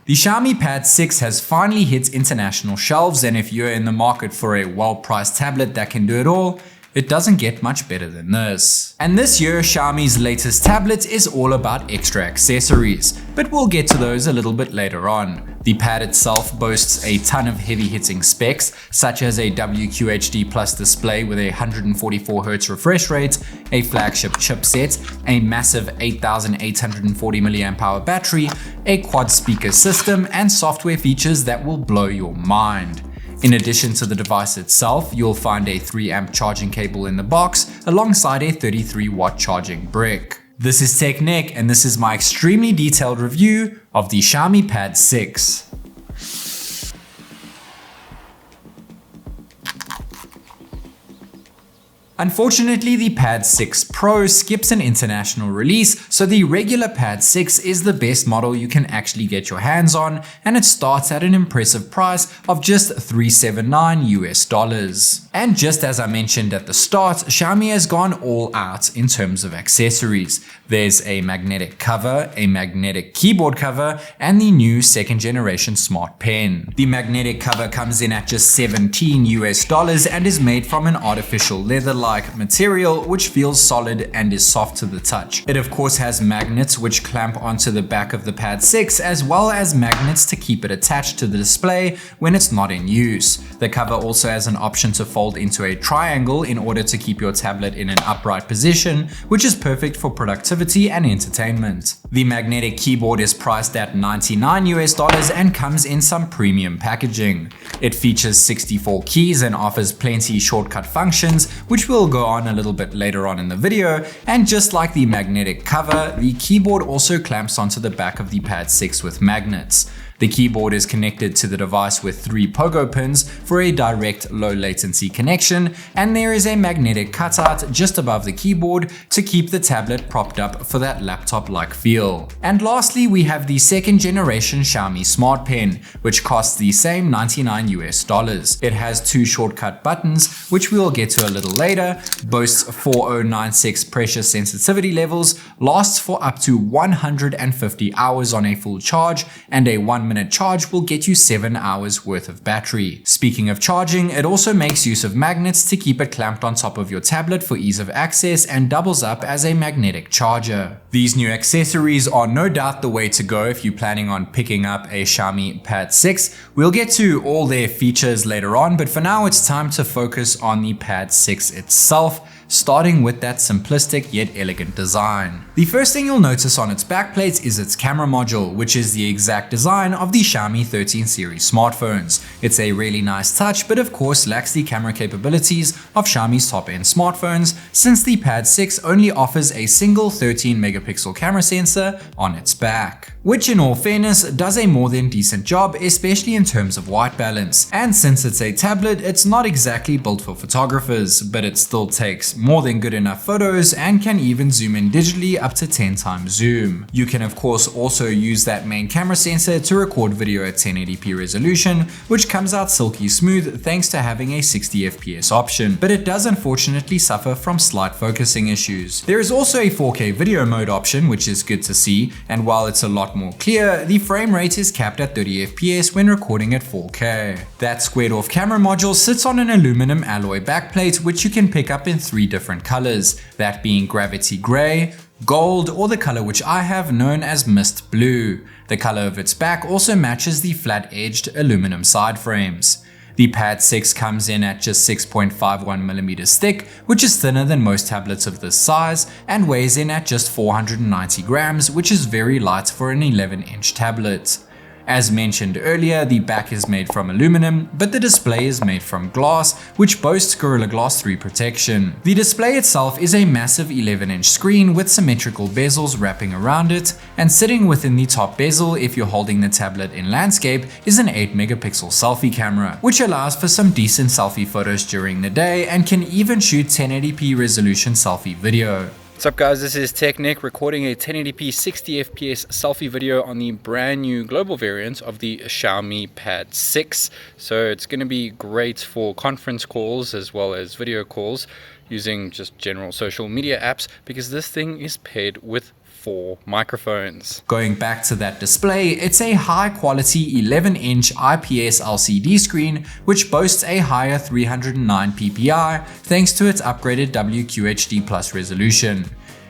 The Xiaomi Pad 6 has finally hit international shelves, and if you're in the market for a well-priced tablet that can do it all, it doesn't get much better than this. And this year, Xiaomi's latest tablet is all about extra accessories, but we'll get to those a little bit later on. The pad itself boasts a ton of heavy-hitting specs, such as a WQHD Plus display with a 144Hz refresh rate, a flagship chipset, a massive 8840 mAh battery, a quad speaker system, and software features that will blow your mind. In addition to the device itself, you'll find a 3-amp charging cable in the box alongside a 33-watt charging brick. This is TechNick, and this is my extremely detailed review of the Xiaomi Pad 6. Unfortunately, the Pad 6 Pro skips an international release, so the regular Pad 6 is the best model you can actually get your hands on, and it starts at an impressive price of just $379 US. And just as I mentioned at the start, Xiaomi has gone all out in terms of accessories. There's a magnetic cover, a magnetic keyboard cover, and the new second generation Smart Pen. The magnetic cover comes in at just $17 US and is made from an artificial leather-like material which feels solid and is soft to the touch. It of course has magnets which clamp onto the back of the Pad 6, as well as magnets to keep it attached to the display when it's not in use. The cover also has an option to fold into a triangle in order to keep your tablet in an upright position, which is perfect for productivity and entertainment. The magnetic keyboard is priced at $99 US and comes in some premium packaging. It features 64 keys and offers plenty shortcut functions, which we'll go on a little bit later on in the video, and just like the magnetic cover, the keyboard also clamps onto the back of the Pad 6 with magnets. The keyboard is connected to the device with 3 pogo pins for a direct low latency connection, and there is a magnetic cutout just above the keyboard to keep the tablet propped up for that laptop-like feel. And lastly, we have the second generation Xiaomi Smart Pen, which costs the same $99 US. It has 2 shortcut buttons, which we'll get to a little later, boasts 4096 pressure sensitivity levels, lasts for up to 150 hours on a full charge, and a 1-minute charge will get you 7 hours worth of battery. Speaking of charging, it also makes use of magnets to keep it clamped on top of your tablet for ease of access and doubles up as a magnetic charger. These new accessories are no doubt the way to go if you're planning on picking up a Xiaomi Pad 6. We'll get to all their features later on, but for now it's time to focus on the Pad 6 itself, starting with that simplistic yet elegant design. The first thing you'll notice on its backplate is its camera module, which is the exact design of the Xiaomi 13 series smartphones. It's a really nice touch, but of course lacks the camera capabilities of Xiaomi's top-end smartphones, since the Pad 6 only offers a single 13 megapixel camera sensor on its back, which in all fairness does a more than decent job, especially in terms of white balance. And since it's a tablet, it's not exactly built for photographers, but it still takes more than good enough photos and can even zoom in digitally up to 10 times zoom. You can of course also use that main camera sensor to record video at 1080p resolution, which comes out silky smooth thanks to having a 60 FPS option, but it does unfortunately suffer from slight focusing issues. There is also a 4K video mode option, which is good to see, and while it's a lot more clear, the frame rate is capped at 30 FPS when recording at 4K. That squared off camera module sits on an aluminum alloy backplate, which you can pick up in 3 different colors, that being gravity gray, gold, or the color which I have known as mist blue. The color of its back also matches the flat-edged aluminum side frames. The Pad 6 comes in at just 6.51mm thick, which is thinner than most tablets of this size, and weighs in at just 490 grams, which is very light for an 11-inch tablet. As mentioned earlier, the back is made from aluminum, but the display is made from glass, which boasts Gorilla Glass 3 protection. The display itself is a massive 11-inch screen with symmetrical bezels wrapping around it, and sitting within the top bezel if you're holding the tablet in landscape is an 8-megapixel selfie camera, which allows for some decent selfie photos during the day and can even shoot 1080p resolution selfie video. What's up guys, this is TechNick recording a 1080p 60fps selfie video on the brand new global variant of the Xiaomi Pad 6. So it's going to be great for conference calls as well as video calls using just general social media apps, because this thing is paired with for microphones. Going back to that display, it's a high quality 11-inch IPS LCD screen which boasts a higher 309 ppi thanks to its upgraded WQHD+ resolution.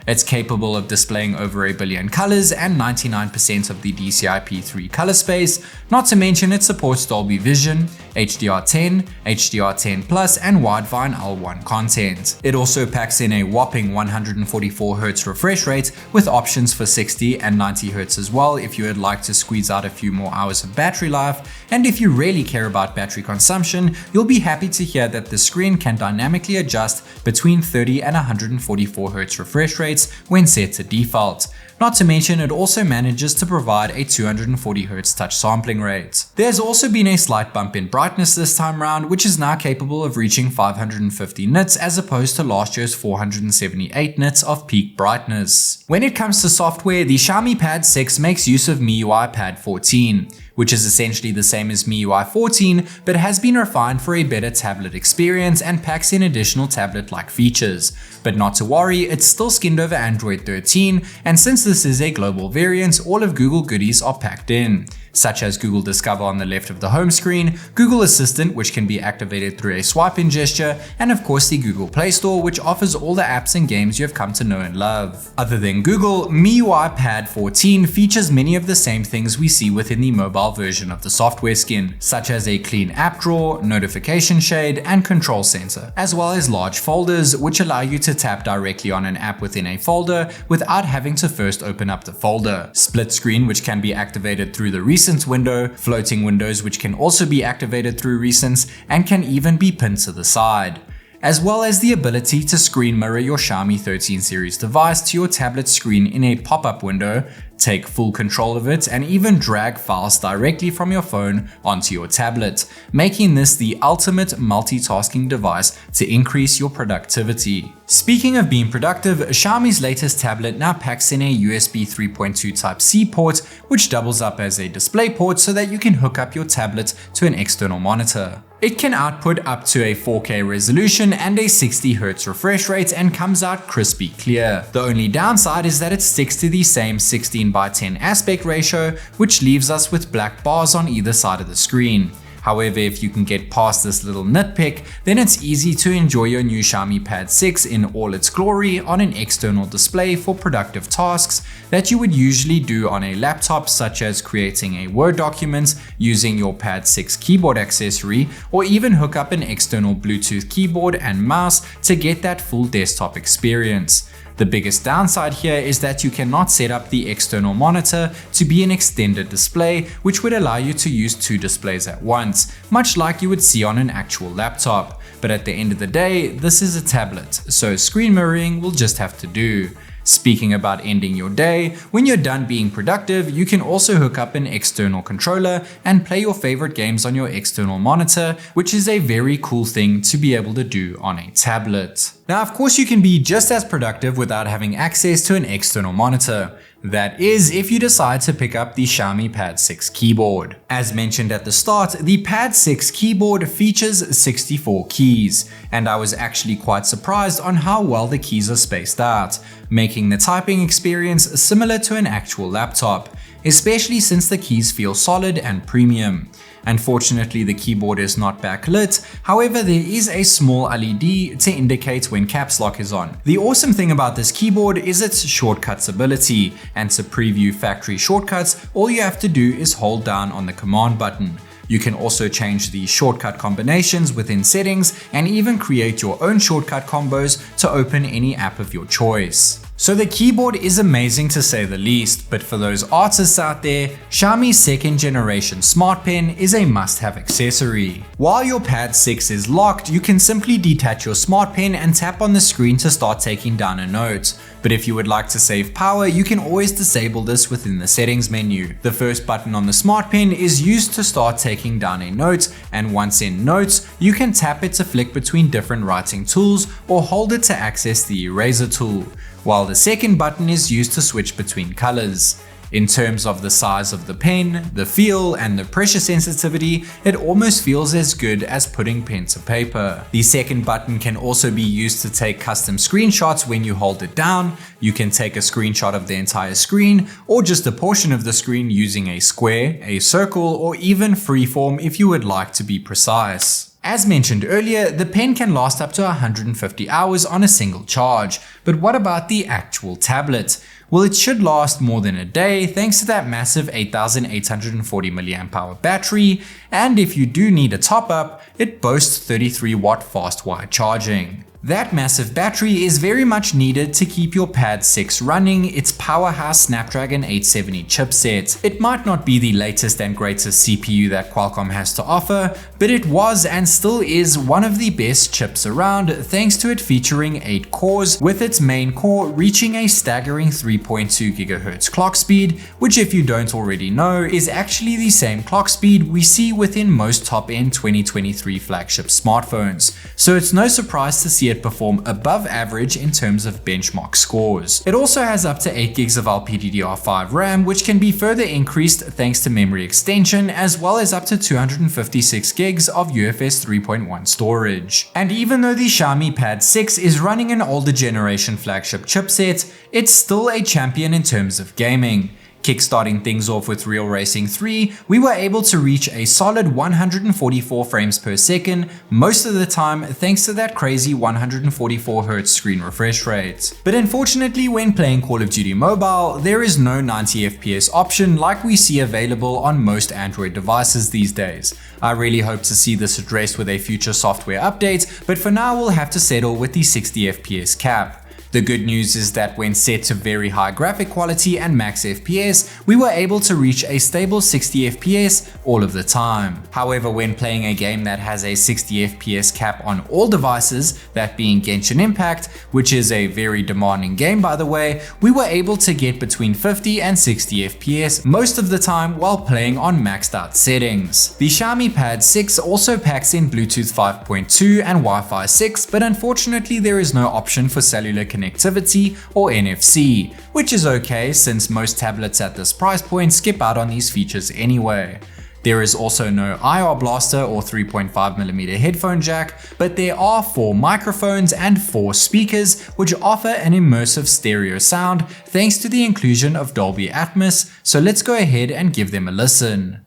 It's capable of displaying over a billion colors and 99% of the DCI-P3 color space, not to mention it supports Dolby Vision, HDR10, HDR10+, and Widevine L1 content. It also packs in a whopping 144Hz refresh rate with options for 60 and 90Hz as well if you would like to squeeze out a few more hours of battery life, and if you really care about battery consumption, you'll be happy to hear that the screen can dynamically adjust between 30 and 144Hz refresh rates when set to default. Not to mention it also manages to provide a 240Hz touch sampling rate. There's also been a slight bump in brightness this time round, which is now capable of reaching 550 nits as opposed to last year's 478 nits of peak brightness. When it comes to software, the Xiaomi Pad 6 makes use of MIUI Pad 14. Which is essentially the same as MIUI 14, but has been refined for a better tablet experience and packs in additional tablet-like features. But not to worry, it's still skinned over Android 13, and since this is a global variant, all of Google goodies are packed in, such as Google Discover on the left of the home screen, Google Assistant which can be activated through a swipe-in gesture, and of course the Google Play Store which offers all the apps and games you have come to know and love. Other than Google, MIUI Pad 14 features many of the same things we see within the mobile version of the software skin, such as a clean app drawer, notification shade, and control center, as well as large folders which allow you to tap directly on an app within a folder without having to first open up the folder, split screen which can be activated through the recent window, floating windows which can also be activated through recents and can even be pinned to the side, as well as the ability to screen mirror your Xiaomi 13 series device to your tablet screen in a pop-up window, take full control of it, and even drag files directly from your phone onto your tablet, making this the ultimate multitasking device to increase your productivity. Speaking of being productive, Xiaomi's latest tablet now packs in a USB 3.2 Type-C port, which doubles up as a display port so that you can hook up your tablet to an external monitor. It can output up to a 4K resolution and a 60Hz refresh rate and comes out crispy clear. The only downside is that it sticks to the same 16:10 aspect ratio, which leaves us with black bars on either side of the screen. However, if you can get past this little nitpick, then it's easy to enjoy your new Xiaomi Pad 6 in all its glory on an external display for productive tasks that you would usually do on a laptop, such as creating a Word document using your Pad 6 keyboard accessory, or even hook up an external Bluetooth keyboard and mouse to get that full desktop experience. The biggest downside here is that you cannot set up the external monitor to be an extended display, which would allow you to use two displays at once, much like you would see on an actual laptop. But at the end of the day, this is a tablet, so screen mirroring will just have to do. Speaking about ending your day, when you're done being productive, you can also hook up an external controller and play your favorite games on your external monitor, which is a very cool thing to be able to do on a tablet. Now, of course, you can be just as productive without having access to an external monitor. That is, if you decide to pick up the Xiaomi Pad 6 keyboard. As mentioned at the start, the Pad 6 keyboard features 64 keys, and I was actually quite surprised on how well the keys are spaced out, making the typing experience similar to an actual laptop, especially since the keys feel solid and premium. Unfortunately, the keyboard is not backlit, however there is a small LED to indicate when caps lock is on. The awesome thing about this keyboard is its shortcuts ability, and to preview factory shortcuts, all you have to do is hold down on the command button. You can also change the shortcut combinations within settings and even create your own shortcut combos to open any app of your choice. So the keyboard is amazing to say the least, but for those artists out there, Xiaomi's second generation Smart Pen is a must-have accessory. While your Pad 6 is locked, you can simply detach your Smart Pen and tap on the screen to start taking down a note. But if you would like to save power, you can always disable this within the settings menu. The first button on the Smart Pen is used to start taking down a note, and once in Notes, you can tap it to flick between different writing tools or hold it to access the eraser tool, while the second button is used to switch between colors. In terms of the size of the pen, the feel, and the pressure sensitivity, it almost feels as good as putting pen to paper. The second button can also be used to take custom screenshots when you hold it down. You can take a screenshot of the entire screen, or just a portion of the screen using a square, a circle, or even freeform if you would like to be precise. As mentioned earlier, the pen can last up to 150 hours on a single charge, but what about the actual tablet? Well, it should last more than a day thanks to that massive 8840 mAh battery, and if you do need a top up, it boasts 33 watt fast wire charging. That massive battery is very much needed to keep your Pad 6 running its powerhouse Snapdragon 870 chipset. It might not be the latest and greatest CPU that Qualcomm has to offer, but it was and still is one of the best chips around thanks to it featuring 8 cores, with its main core reaching a staggering 3.2 GHz clock speed, which if you don't already know is actually the same clock speed we see within most top-end 2023 flagship smartphones. So it's no surprise to see it perform above average in terms of benchmark scores. It also has up to 8 gigs of LPDDR5 RAM, which can be further increased thanks to memory extension, as well as up to 256 gigs of UFS 3.1 storage. And even though the Xiaomi Pad 6 is running an older generation flagship chipset, it's still a champion in terms of gaming. Kickstarting things off with Real Racing 3, we were able to reach a solid 144 frames per second most of the time thanks to that crazy 144Hz screen refresh rate. But unfortunately, when playing Call of Duty Mobile, there is no 90 FPS option like we see available on most Android devices these days. I really hope to see this addressed with a future software update, but for now we'll have to settle with the 60 FPS cap. The good news is that when set to very high graphic quality and max FPS, we were able to reach a stable 60 FPS all of the time. However, when playing a game that has a 60 FPS cap on all devices, that being Genshin Impact, which is a very demanding game by the way, we were able to get between 50 and 60 FPS most of the time while playing on maxed out settings. The Xiaomi Pad 6 also packs in Bluetooth 5.2 and Wi-Fi 6, but unfortunately there is no option for cellular connectivity or NFC, which is okay since most tablets at this price point skip out on these features anyway. There is also no IR blaster or 3.5mm headphone jack, but there are 4 microphones and 4 speakers which offer an immersive stereo sound thanks to the inclusion of Dolby Atmos, so let's go ahead and give them a listen.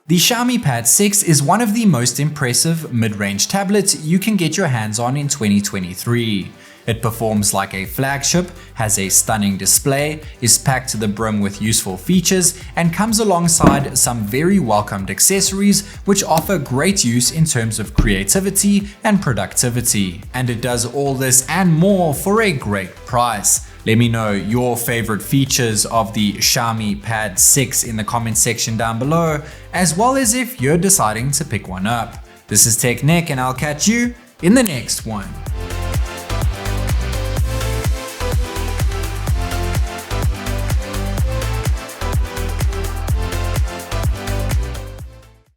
The Xiaomi Pad 6 is one of the most impressive mid-range tablets you can get your hands on in 2023. It performs like a flagship, has a stunning display, is packed to the brim with useful features, and comes alongside some very welcomed accessories which offer great use in terms of creativity and productivity. And it does all this and more for a great price. Let me know your favorite features of the Xiaomi Pad 6 in the comment section down below, as well as if you're deciding to pick one up. This is Tech Nick, and I'll catch you in the next one.